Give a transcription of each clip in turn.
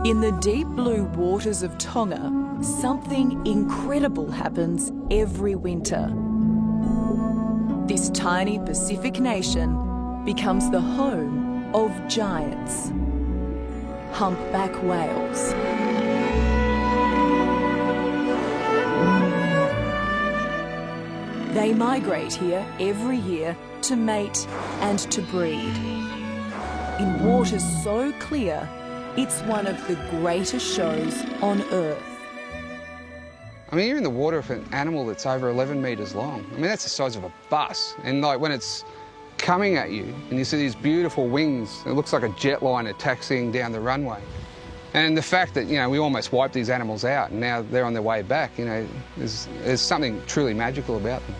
In the deep blue waters of Tonga, something incredible happens every winter. This tiny Pacific nation becomes the home of giants, humpback whales. They migrate here every year to mate and to breed. In waters so clear, it's one of the greatest shows on Earth. I mean, you're in the water with an animal that's over 11 metres long. I mean, that's the size of a bus. And like when it's coming at you and you see these beautiful wings, it looks like a jetliner taxiing down the runway. And the fact that, we almost wiped these animals out and now they're on their way back, there's something truly magical about them.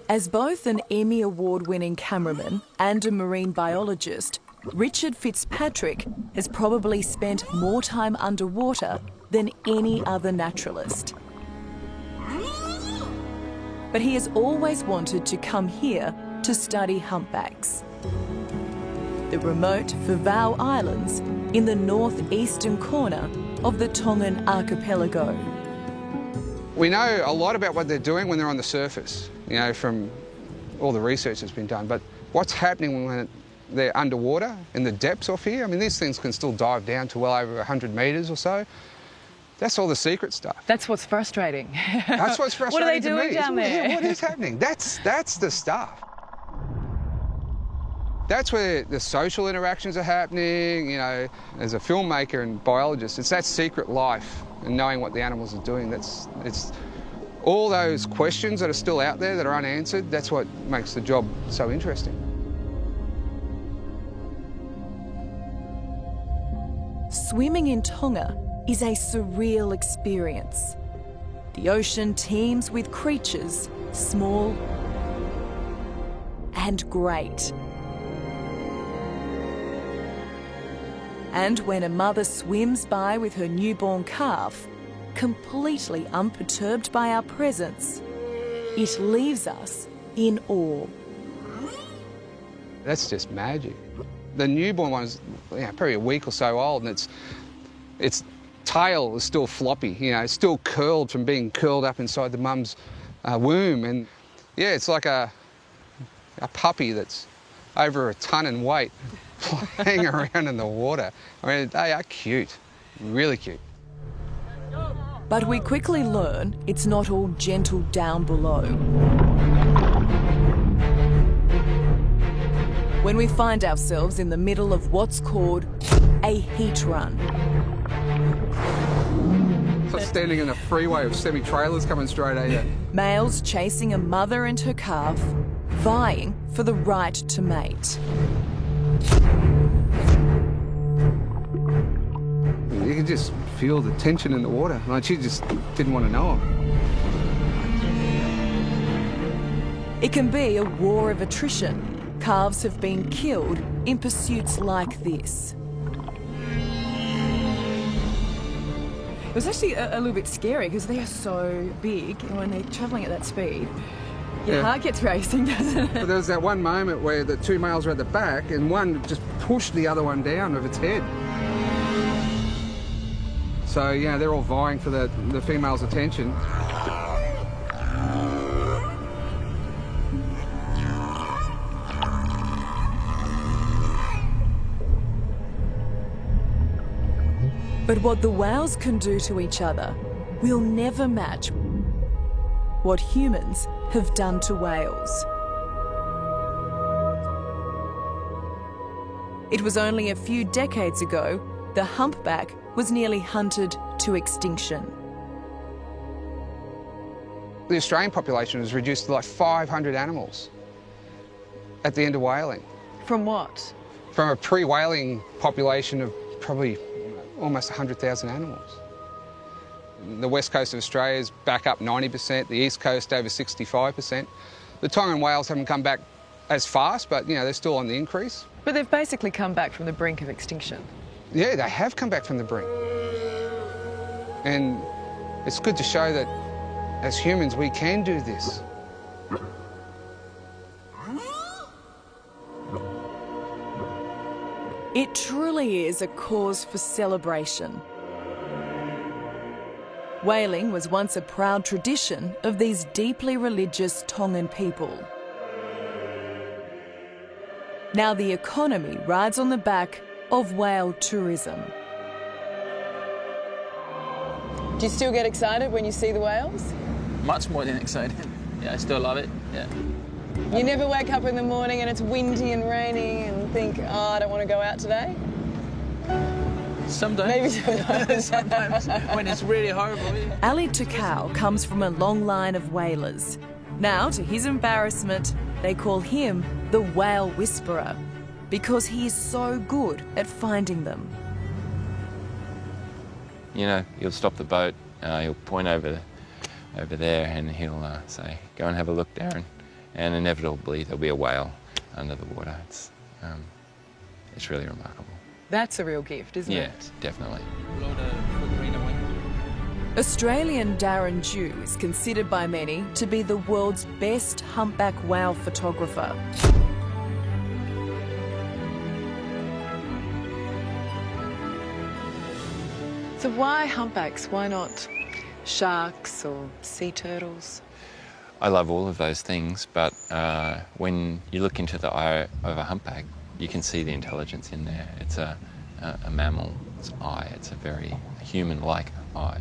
As both an Emmy Award-winning cameraman and a marine biologist, Richard Fitzpatrick has probably spent more time underwater than any other naturalist. But he has always wanted to come here to study humpbacks. The remote Vavau Islands in the northeastern corner of the Tongan archipelago. We know a lot about what they're doing when they're on the surface, from all the research that's been done, but what's happening when they're underwater in the depths off here? I mean, these things can still dive down to well over 100 metres or so. That's all the secret stuff. That's what's frustrating. That's what's frustrating. What are they doing down there? Yeah, what is happening? That's the stuff. That's where the social interactions are happening, as a filmmaker and biologist, it's that secret life and knowing what the animals are doing. It's all those questions that are still out there that are unanswered, that's what makes the job so interesting. Swimming in Tonga is a surreal experience. The ocean teems with creatures, small and great. And when a mother swims by with her newborn calf, completely unperturbed by our presence, it leaves us in awe. That's just magic. The newborn one is probably a week or so old, and its tail is still floppy, it's still curled from being curled up inside the mum's womb. And yeah, it's like a puppy that's over a tonne in weight flying around in the water. I mean, they are cute, really cute. But we quickly learn it's not all gentle down below. When we find ourselves in the middle of what's called a heat run. It's like standing in a freeway of semi-trailers coming straight at you. Males chasing a mother and her calf, vying for the right to mate. You could just feel the tension in the water. Like she just didn't want to know him. It can be a war of attrition. Calves have been killed in pursuits like this. It was actually a little bit scary because they are so big, and when they're travelling at that speed, your heart gets racing, doesn't it? But there was that one moment where the two males were at the back and one just pushed the other one down with its head. So, they're all vying for the female's attention. But what the whales can do to each other will never match what humans have done to whales. It was only a few decades ago the humpback was nearly hunted to extinction. The Australian population was reduced to like 500 animals at the end of whaling. From what? From a pre-whaling population of probably almost 100,000 animals. The west coast of Australia is back up 90%, the east coast over 65%. The Tongan whales haven't come back as fast, but they're still on the increase. But they've basically come back from the brink of extinction. Yeah, they have come back from the brink. And it's good to show that as humans we can do this. It truly is a cause for celebration. Whaling was once a proud tradition of these deeply religious Tongan people. Now the economy rides on the back of whale tourism. Do you still get excited when you see the whales? Much more than excited. Yeah, I still love it, yeah. You never wake up in the morning and it's windy and raining and think, oh, I don't want to go out today? Sometimes. Maybe sometimes. Sometimes, when it's really horrible. Yeah. Ali Takau comes from a long line of whalers. Now, to his embarrassment, they call him the whale whisperer because he is so good at finding them. You know, he'll stop the boat, he'll point over there and he'll say, go and have a look, Darren. And inevitably there'll be a whale under the water. It's really remarkable. That's a real gift, isn't it? Yes, definitely. Australian Darren Dew is considered by many to be the world's best humpback whale photographer. So why humpbacks? Why not sharks or sea turtles? I love all of those things, but when you look into the eye of a humpback, you can see the intelligence in there. It's a mammal's eye. It's a very human-like eye.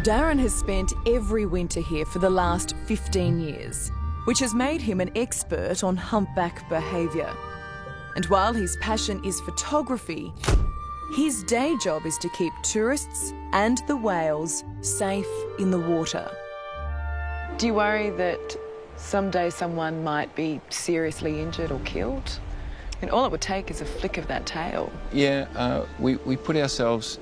Darren has spent every winter here for the last 15 years, which has made him an expert on humpback behaviour. And while his passion is photography, his day job is to keep tourists and the whales safe in the water. Do you worry that someday someone might be seriously injured or killed? And all it would take is a flick of that tail. Yeah, we put ourselves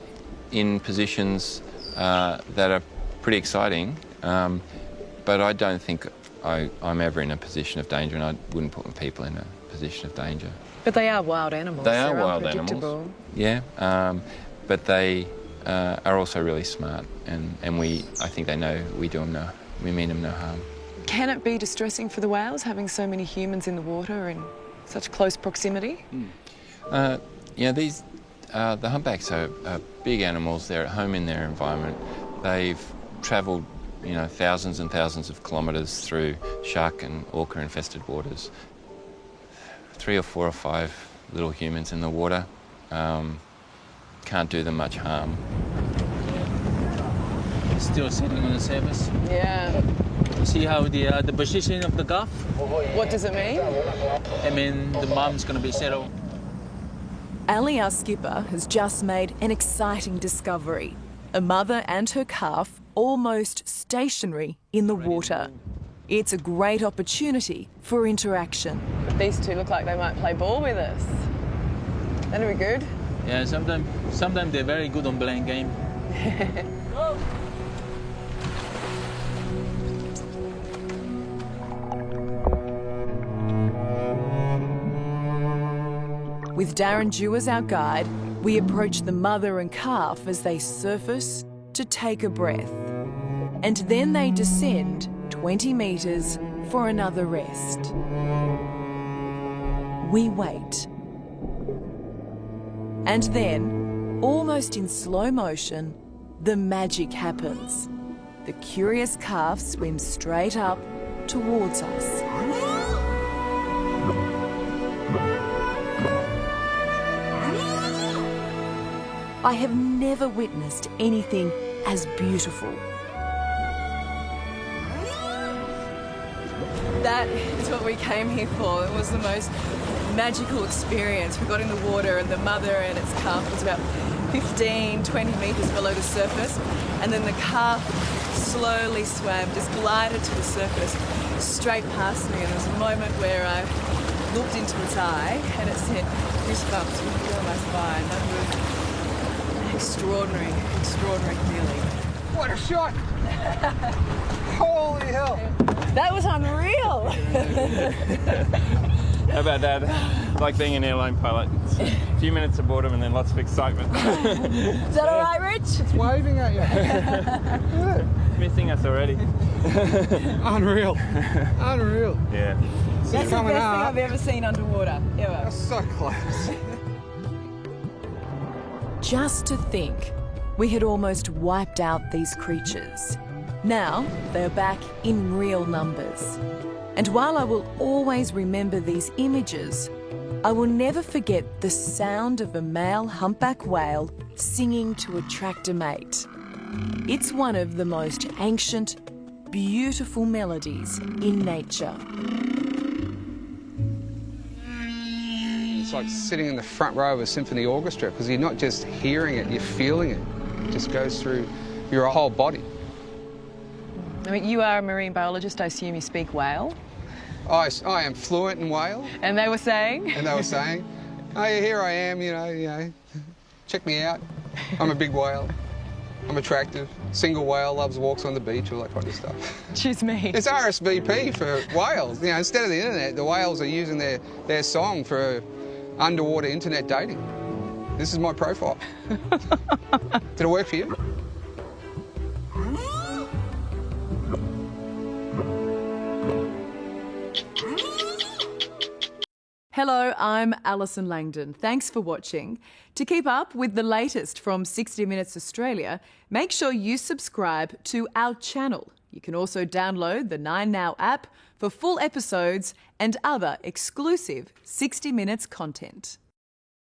in positions that are pretty exciting, but I don't think I'm ever in a position of danger, and I wouldn't put people in a position of danger. But they are wild animals. They are They're wild unpredictable. animals. Yeah, but they are also really smart, and I think they know we mean them no harm. Can it be distressing for the whales having so many humans in the water in such close proximity? Yeah, the humpbacks are big animals. They're at home in their environment. They've travelled, thousands and thousands of kilometres through shark and orca-infested waters. 3 or 4 or 5 little humans in the water can't do them much harm. It's still sitting on the surface. Yeah. See how the position of the gaff? What does it mean? I mean, the mom's going to be settled. Ali, our skipper, has just made an exciting discovery. A mother and her calf almost stationary in the water. It's a great opportunity for interaction. These two look like they might play ball with us. That'd be good. Yeah, sometimes they're very good on playing game. With Darren Dew as our guide, we approach the mother and calf as they surface to take a breath. And then they descend 20 metres for another rest. We wait. And then, almost in slow motion, the magic happens. The curious calf swims straight up towards us. I have never witnessed anything as beautiful. That is what we came here for. It was the most magical experience. We got in the water and the mother and its calf was about 15, 20 metres below the surface, and then the calf slowly swam, just glided to the surface, straight past me, and there was a moment where I looked into its eye and it sent goosebumps running down my spine. That was an extraordinary feeling. What a shot! Holy hell! That was unreal! How about that? Like being an airline pilot. A few minutes of boredom and then lots of excitement. Is that all right, Rich? It's waving at you. Missing us already. Unreal. Unreal. Yeah. That's the best coming thing up. I've ever seen underwater, ever. That's so close. Just to think, we had almost wiped out these creatures. Now they're back in real numbers. And while I will always remember these images, I will never forget the sound of a male humpback whale singing to attract a mate. It's one of the most ancient, beautiful melodies in nature. It's like sitting in the front row of a symphony orchestra because you're not just hearing it, you're feeling it. It just goes through your whole body. I mean, you are a marine biologist, I assume you speak whale. I am fluent in whale, And they were saying? and they were saying, oh, yeah, here I am, you know, check me out. I'm a big whale. I'm attractive. Single whale, loves walks on the beach, all that kind of stuff. Choose me. It's RSVP for whales. You know, instead of the internet, the whales are using their song for underwater internet dating. This is my profile. Did it work for you? Hello, I'm Allison Langon. Thanks for watching. To keep up with the latest from 60 Minutes Australia, make sure you subscribe to our channel. You can also download the 9Now app for full episodes and other exclusive 60 Minutes content.